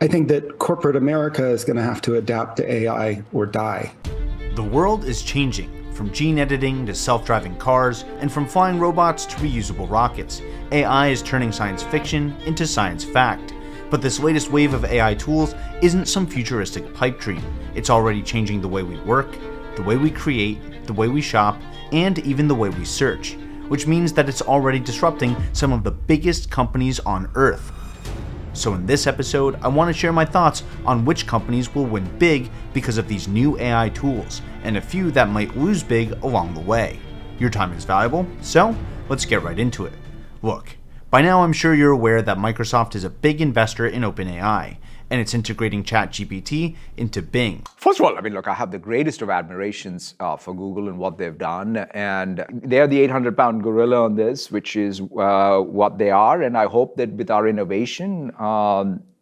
I think that corporate America is going to have to adapt to AI or die. The world is changing, from gene editing to self-driving cars, and from flying robots to reusable rockets. AI is turning science fiction into science fact. But this latest wave of AI tools isn't some futuristic pipe dream. It's already changing the way we work, the way we create, the way we shop, and even the way we search, which means that it's already disrupting some of the biggest companies on Earth. So in this episode, I want to share my thoughts on which companies will win big because of these new AI tools, and a few that might lose big along the way. Your time is valuable, so let's get right into it. Look, by now I'm sure you're aware that Microsoft is a big investor in OpenAI, and it's integrating ChatGPT into Bing. First of all, look, I have the greatest of admirations for Google and what they've done. And they're the 800-pound gorilla on this, which is what they are. And I hope that with our innovation,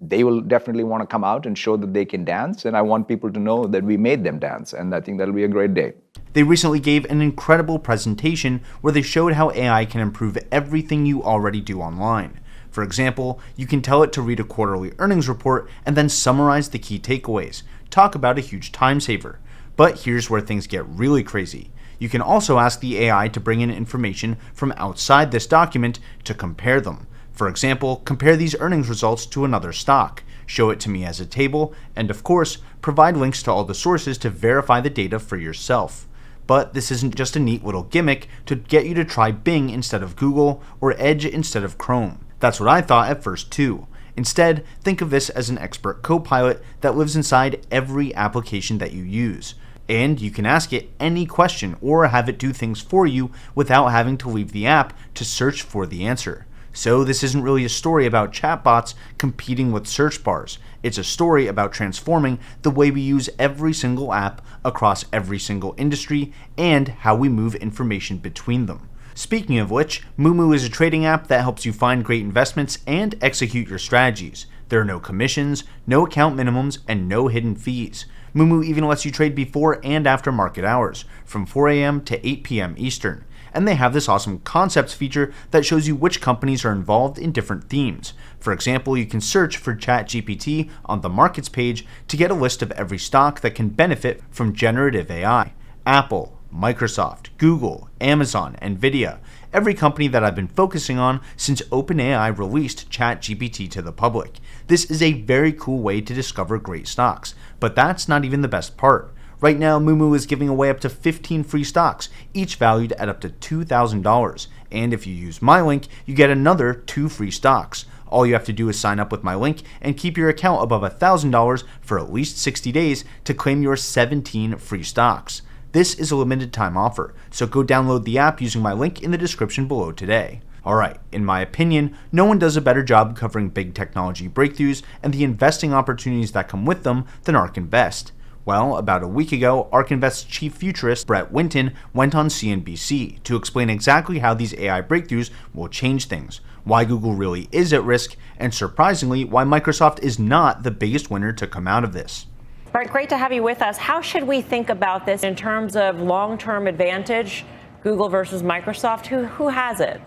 they will definitely want to come out and show that they can dance. And I want people to know that we made them dance. And I think that'll be a great day. They recently gave an incredible presentation where they showed how AI can improve everything you already do online. For example, you can tell it to read a quarterly earnings report and then summarize the key takeaways. Talk about a huge time saver. But here's where things get really crazy. You can also ask the AI to bring in information from outside this document to compare them. For example, compare these earnings results to another stock, show it to me as a table, and of course, provide links to all the sources to verify the data for yourself. But this isn't just a neat little gimmick to get you to try Bing instead of Google or Edge instead of Chrome. That's what I thought at first too. Instead, think of this as an expert co-pilot that lives inside every application that you use. And you can ask it any question or have it do things for you without having to leave the app to search for the answer. So this isn't really a story about chatbots competing with search bars. It's a story about transforming the way we use every single app across every single industry and how we move information between them. Speaking of which, Moomoo is a trading app that helps you find great investments and execute your strategies. There are no commissions, no account minimums, and no hidden fees. Moomoo even lets you trade before and after market hours, from 4 a.m. to 8 p.m. Eastern. And they have this awesome concepts feature that shows you which companies are involved in different themes. For example, you can search for ChatGPT on the markets page to get a list of every stock that can benefit from generative AI. Apple, Microsoft, Google, Amazon, Nvidia, every company that I've been focusing on since OpenAI released ChatGPT to the public. This is a very cool way to discover great stocks, but that's not even the best part. Right now, Moomoo is giving away up to 15 free stocks, each valued at up to $2,000. And if you use my link, you get another 2 free stocks. All you have to do is sign up with my link and keep your account above $1,000 for at least 60 days to claim your 17 free stocks. This is a limited time offer, so go download the app using my link in the description below today. Alright, in my opinion, no one does a better job covering big technology breakthroughs and the investing opportunities that come with them than ARK Invest. Well, about a week ago, ARK Invest's chief futurist, Brett Winton, went on CNBC to explain exactly how these AI breakthroughs will change things, why Google really is at risk, and surprisingly, why Microsoft is not the biggest winner to come out of this. Brett, great to have you with us. How should we think about this in terms of long-term advantage, Google versus Microsoft? Who has it?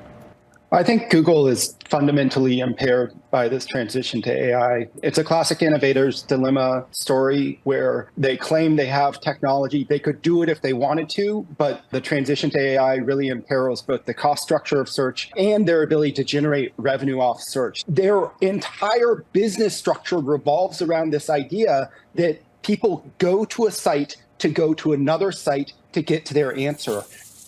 I think Google is fundamentally impaired by this transition to AI. It's a classic innovator's dilemma story where they claim they have technology. They could do it if they wanted to, but the transition to AI really imperils both the cost structure of search and their ability to generate revenue off search. Their entire business structure revolves around this idea that people go to a site to go to another site to get to their answer.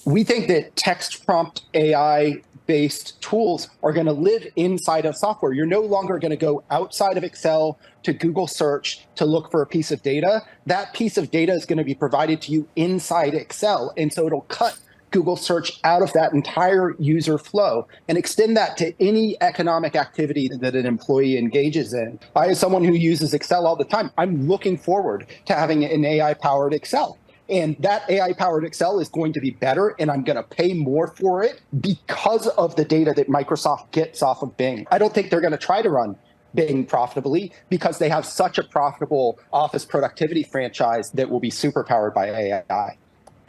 We think that text prompt AI-based tools are going to live inside of software. You're no longer going to go outside of Excel to Google search to look for a piece of data. That piece of data is going to be provided to you inside Excel. And so it'll cut Google search out of that entire user flow and extend that to any economic activity that an employee engages in. I, as someone who uses Excel all the time, I'm looking forward to having an AI-powered Excel. And that AI-powered Excel is going to be better, and I'm going to pay more for it because of the data that Microsoft gets off of Bing. I don't think they're going to try to run Bing profitably because they have such a profitable office productivity franchise that will be superpowered by AI.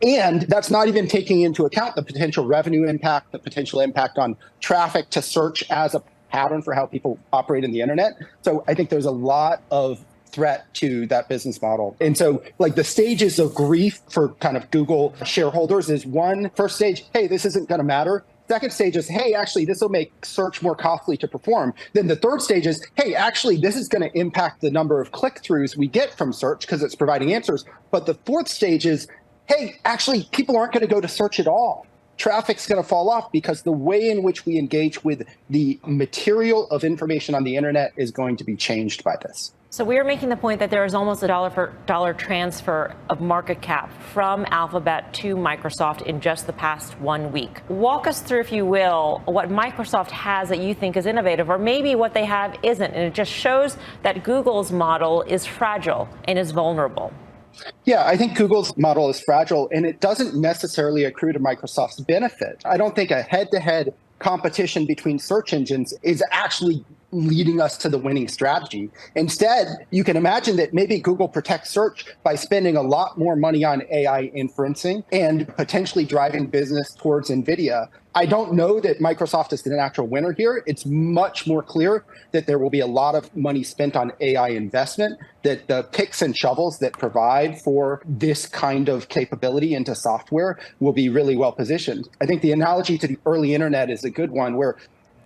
And that's not even taking into account the potential revenue impact, the potential impact on traffic to search as a pattern for how people operate in the internet. So I think there's a lot of threat to that business model. And so like the stages of grief for kind of Google shareholders is one, first stage, hey, this isn't going to matter. Second stage is, hey, actually, this will make search more costly to perform. Then the third stage is, hey, actually, this is going to impact the number of click-throughs we get from search because it's providing answers. But the fourth stage is, hey, actually, people aren't going to go to search at all. Traffic's going to fall off because the way in which we engage with the material of information on the internet is going to be changed by this. So we are making the point that there is almost a dollar for dollar transfer of market cap from Alphabet to Microsoft in just the past 1 week. Walk us through, if you will, what Microsoft has that you think is innovative, or maybe what they have isn't. And it just shows that Google's model is fragile and is vulnerable. Yeah, I think Google's model is fragile, and it doesn't necessarily accrue to Microsoft's benefit. I don't think a head-to-head competition between search engines is actually leading us to the winning strategy. Instead, you can imagine that maybe Google protects search by spending a lot more money on AI inferencing and potentially driving business towards NVIDIA. I don't know that Microsoft is the natural winner here. It's much more clear that there will be a lot of money spent on AI investment, that the picks and shovels that provide for this kind of capability into software will be really well positioned. I think the analogy to the early internet is a good one, where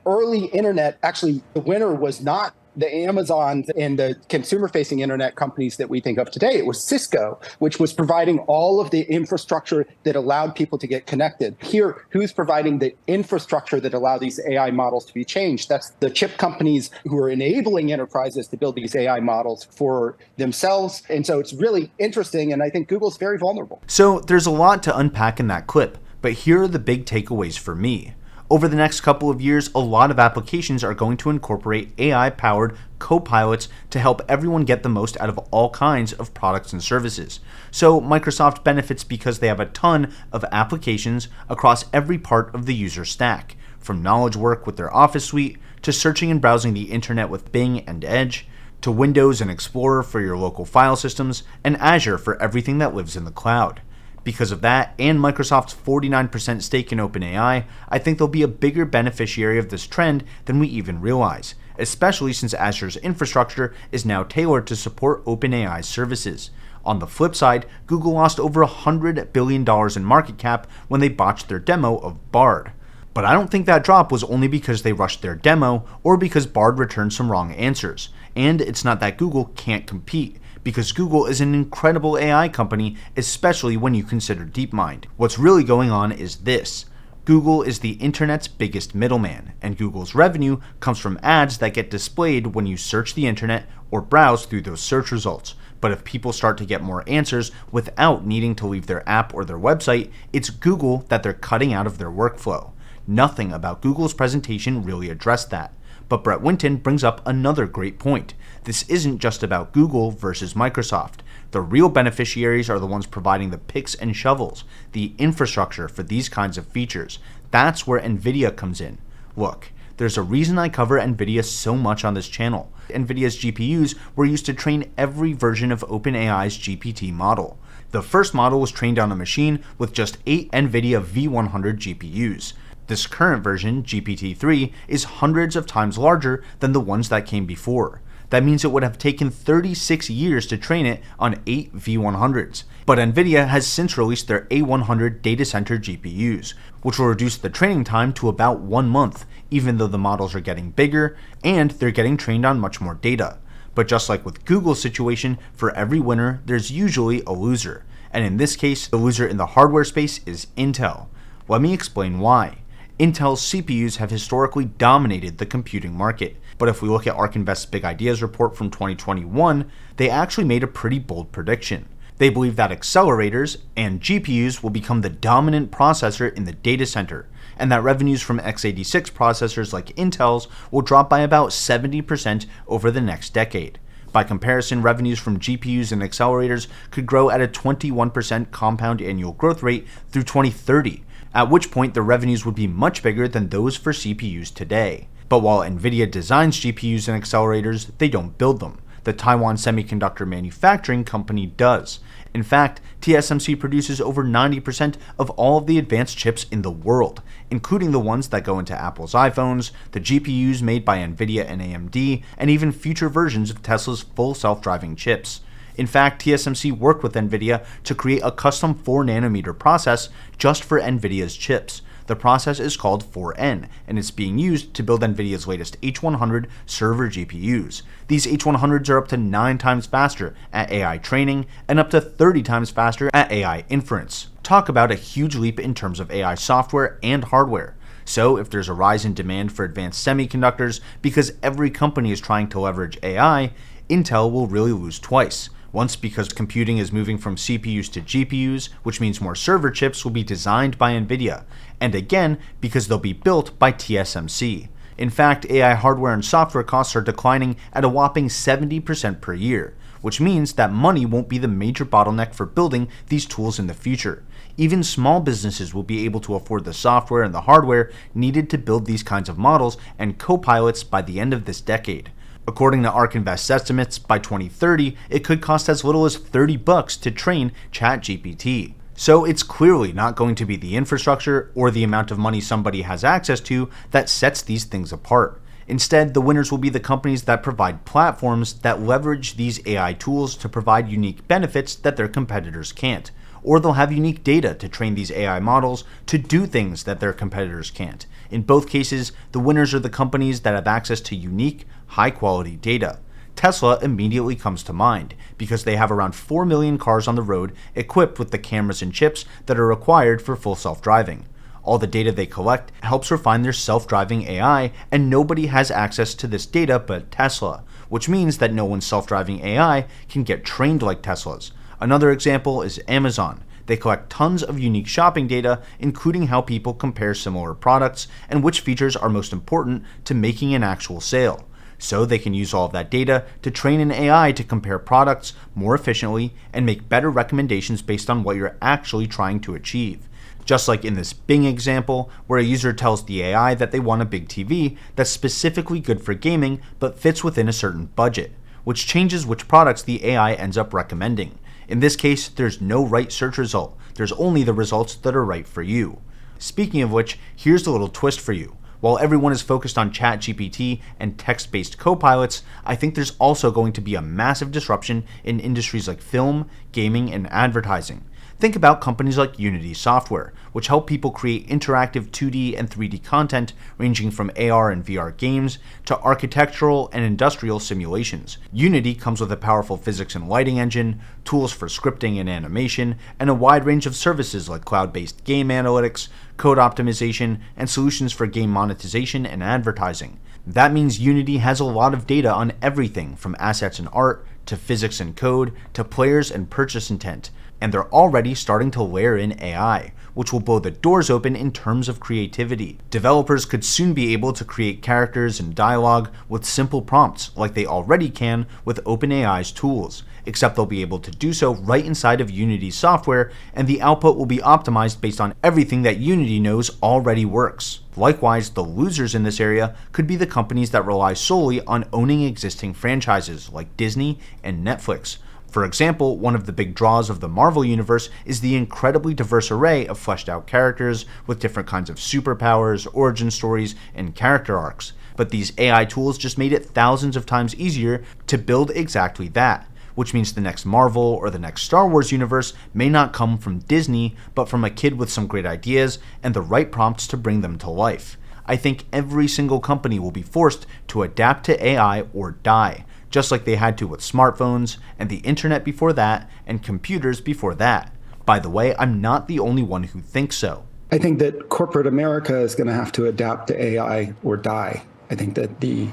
early internet, actually, the winner was not the Amazons and the consumer-facing internet companies that we think of today. It was Cisco, which was providing all of the infrastructure that allowed people to get connected. Here, who's providing the infrastructure that allow these AI models to be changed? That's the chip companies who are enabling enterprises to build these AI models for themselves. And so it's really interesting, and I think Google's very vulnerable. So there's a lot to unpack in that clip, but here are the big takeaways for me. Over the next couple of years, a lot of applications are going to incorporate AI-powered co-pilots to help everyone get the most out of all kinds of products and services. So Microsoft benefits because they have a ton of applications across every part of the user stack, from knowledge work with their Office suite, to searching and browsing the internet with Bing and Edge, to Windows and Explorer for your local file systems, and Azure for everything that lives in the cloud. Because of that, and Microsoft's 49% stake in OpenAI, I think they'll be a bigger beneficiary of this trend than we even realize, especially since Azure's infrastructure is now tailored to support OpenAI's services. On the flip side, Google lost over $100 billion in market cap when they botched their demo of Bard. But I don't think that drop was only because they rushed their demo or because Bard returned some wrong answers. And it's not that Google can't compete, because Google is an incredible AI company, especially when you consider DeepMind. What's really going on is this. Google is the internet's biggest middleman, and Google's revenue comes from ads that get displayed when you search the internet or browse through those search results. But if people start to get more answers without needing to leave their app or their website, it's Google that they're cutting out of their workflow. Nothing about Google's presentation really addressed that. But Brett Winton brings up another great point. This isn't just about Google versus Microsoft. The real beneficiaries are the ones providing the picks and shovels, the infrastructure for these kinds of features. That's where NVIDIA comes in. Look, there's a reason I cover NVIDIA so much on this channel. NVIDIA's GPUs were used to train every version of OpenAI's GPT model. The first model was trained on a machine with just 8 NVIDIA V100 GPUs. This current version, GPT-3, is hundreds of times larger than the ones that came before. That means it would have taken 36 years to train it on 8 V100s. But NVIDIA has since released their A100 data center GPUs, which will reduce the training time to about 1 month, even though the models are getting bigger and they're getting trained on much more data. But just like with Google's situation, for every winner, there's usually a loser. And in this case, the loser in the hardware space is Intel. Let me explain why. Intel's CPUs have historically dominated the computing market, but if we look at ARK Invest's Big Ideas report from 2021, they actually made a pretty bold prediction. They believe that accelerators and GPUs will become the dominant processor in the data center, and that revenues from x86 processors like Intel's will drop by about 70% over the next decade. By comparison, revenues from GPUs and accelerators could grow at a 21% compound annual growth rate through 2030, at which point the revenues would be much bigger than those for CPUs today. But while NVIDIA designs GPUs and accelerators, they don't build them. the Taiwan Semiconductor Manufacturing Company does. In fact, TSMC produces over 90% of all of the advanced chips in the world, including the ones that go into Apple's iPhones, the GPUs made by NVIDIA and AMD, and even future versions of Tesla's full self-driving chips. In fact, TSMC worked with NVIDIA to create a custom 4nm process just for NVIDIA's chips. The process is called 4N, and it's being used to build NVIDIA's latest H100 server GPUs. These H100s are up to 9 times faster at AI training and up to 30 times faster at AI inference. Talk about a huge leap in terms of AI software and hardware. So if there's a rise in demand for advanced semiconductors because every company is trying to leverage AI, Intel will really lose twice. Once because computing is moving from CPUs to GPUs, which means more server chips will be designed by NVIDIA, and again because they'll be built by TSMC. In fact, AI hardware and software costs are declining at a whopping 70% per year, which means that money won't be the major bottleneck for building these tools in the future. Even small businesses will be able to afford the software and the hardware needed to build these kinds of models and copilots by the end of this decade. According to ARK Invest's estimates, by 2030, it could cost as little as $30 to train ChatGPT. So it's clearly not going to be the infrastructure or the amount of money somebody has access to that sets these things apart. Instead, the winners will be the companies that provide platforms that leverage these AI tools to provide unique benefits that their competitors can't. Or they'll have unique data to train these AI models to do things that their competitors can't. In both cases, the winners are the companies that have access to unique, high-quality data. Tesla immediately comes to mind because they have around 4 million cars on the road equipped with the cameras and chips that are required for full self-driving. All the data they collect helps refine their self-driving AI, and nobody has access to this data but Tesla, which means that no one's self-driving AI can get trained like Tesla's. Another example is Amazon. They collect tons of unique shopping data, including how people compare similar products and which features are most important to making an actual sale. So they can use all of that data to train an AI to compare products more efficiently and make better recommendations based on what you're actually trying to achieve. Just like in this Bing example, where a user tells the AI that they want a big TV that's specifically good for gaming but fits within a certain budget, which changes which products the AI ends up recommending. In this case, there's no right search result. There's only the results that are right for you. Speaking of which, here's a little twist for you. While everyone is focused on ChatGPT and text-based copilots, I think there's also going to be a massive disruption in industries like film, gaming, and advertising. Think about companies like Unity Software, which help people create interactive 2D and 3D content ranging from AR and VR games to architectural and industrial simulations. Unity comes with a powerful physics and lighting engine, tools for scripting and animation, and a wide range of services like cloud-based game analytics, code optimization, and solutions for game monetization and advertising. That means Unity has a lot of data on everything from assets and art, to physics and code, to players and purchase intent. And they're already starting to layer in AI, which will blow the doors open in terms of creativity. Developers could soon be able to create characters and dialogue with simple prompts like they already can with OpenAI's tools, except they'll be able to do so right inside of Unity's software, and the output will be optimized based on everything that Unity knows already works. Likewise, the losers in this area could be the companies that rely solely on owning existing franchises like Disney and Netflix. For example, one of the big draws of the Marvel universe is the incredibly diverse array of fleshed out characters with different kinds of superpowers, origin stories, and character arcs. But these AI tools just made it thousands of times easier to build exactly that, which means the next Marvel or the next Star Wars universe may not come from Disney, but from a kid with some great ideas and the right prompts to bring them to life. I think every single company will be forced to adapt to AI or die, just like they had to with smartphones and the internet before that and computers before that. By the way, I'm not the only one who thinks so. I think that corporate America is going to have to adapt to AI or die. I think that the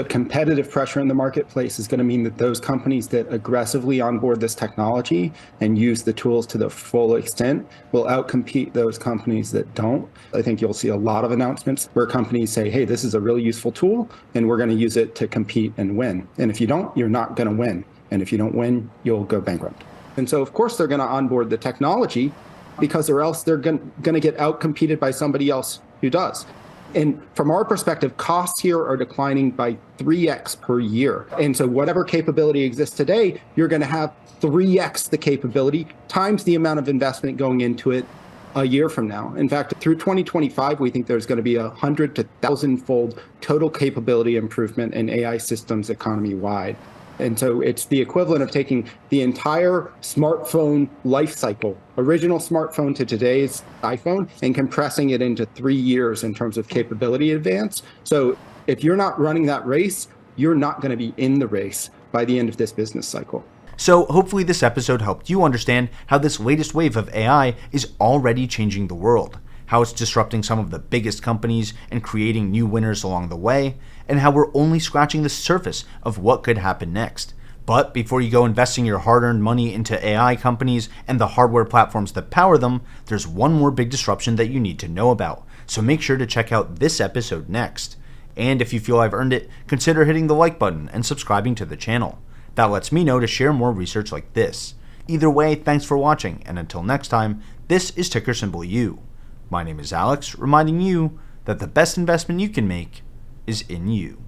competitive pressure in the marketplace is going to mean that those companies that aggressively onboard this technology and use the tools to the full extent will outcompete those companies that don't. I think you'll see a lot of announcements where companies say, hey, this is a really useful tool, and we're going to use it to compete and win. And if you don't, you're not going to win. And if you don't win, you'll go bankrupt. And so, of course, they're going to onboard the technology because or else they're going to get outcompeted by somebody else who does. And from our perspective, costs here are declining by 3x per year. And so whatever capability exists today, you're going to have 3x the capability times the amount of investment going into it a year from now. In fact, through 2025, we think there's going to be 100 to 1,000-fold total capability improvement in AI systems economy-wide. And so it's the equivalent of taking the entire smartphone life cycle, original smartphone to today's iPhone, and compressing it into 3 years in terms of capability advance. So if you're not running that race, you're not going to be in the race by the end of this business cycle. So hopefully this episode helped you understand how this latest wave of AI is already changing the world, how it's disrupting some of the biggest companies and creating new winners along the way, and how we're only scratching the surface of what could happen next. But before you go investing your hard-earned money into AI companies and the hardware platforms that power them, there's one more big disruption that you need to know about. So make sure to check out this episode next. And if you feel I've earned it, consider hitting the like button and subscribing to the channel. That lets me know to share more research like this. Either way, thanks for watching, and until next time, this is Ticker Symbol U. My name is Alex, reminding you that the best investment you can make is in you.